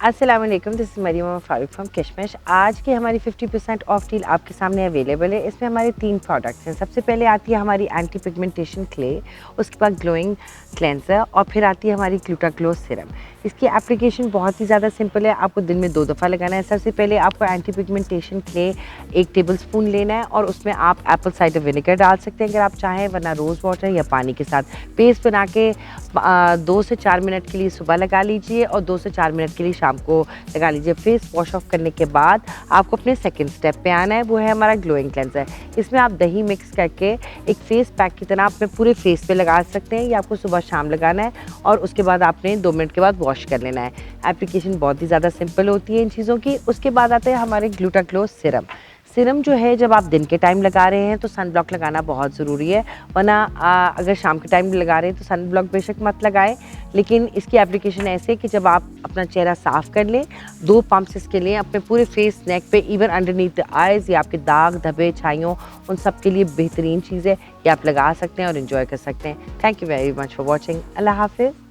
अस्सलाम वालेकुम, this is Mariyam Farooq from Kishmish. आज की हमारी 50% ऑफ डील आपके सामने अवेलेबल है। इसमें हमारे 3 प्रोडक्ट्स हैं। सबसे पहले आती है हमारी एंटी पिगमेंटेशन क्ले, उसके बाद ग्लोइंग क्लेंजर और फिर आती है हमारी ग्लूटा ग्लो सीरम। इसकी एप्लीकेशन बहुत ही ज़्यादा सिंपल है, आपको दिन में 2 दफ़ा लगाना है। सबसे पहले आपको एंटी पिगमेंटेशन क्ले 1 टेबलस्पून लेना है और उसमें आप एप्पल साइडर विनेगर डाल सकते हैं अगर आप चाहें, वरना रोज़ वाटर या पानी के साथ पेस्ट बना के 2 से 4 मिनट के लिए सुबह लगा लीजिए और 2 से 4 मिनट के लिए शाम को लगा लीजिए। फेस वॉश ऑफ करने के बाद आपको अपने सेकंड स्टेप पे आना है, वो है हमारा ग्लोइंग क्लेंजर। इसमें आप दही मिक्स करके एक फेस पैक की तरह अपने पूरे फेस पे लगा सकते हैं। ये आपको सुबह शाम लगाना है और उसके बाद आपने 2 मिनट के बाद वॉश कर लेना है। एप्लीकेशन बहुत ही ज़्यादा सिंपल होती है इन चीज़ों की। उसके बाद आते हैं हमारे ग्लूटा ग्लो सीरम। सीरम जो है, जब आप दिन के टाइम लगा रहे हैं तो सन ब्लॉक लगाना बहुत ज़रूरी है, वरना अगर शाम के टाइम लगा रहे हैं तो सन ब्लॉक बेशक मत लगाएं। लेकिन इसकी एप्लीकेशन ऐसे है कि जब आप अपना चेहरा साफ़ कर लें, 2 पम्प्स इसके लिए अपने पूरे फेस, नेक पे, इवन अंडरनीथ द आइज़, या आपके दाग धब्बे छाइयों, उन सब के लिए बेहतरीन चीज़ है। ये आप लगा सकते हैं और इन्जॉय कर सकते हैं। Thank you very much for watching. अल्लाह हाफिज़।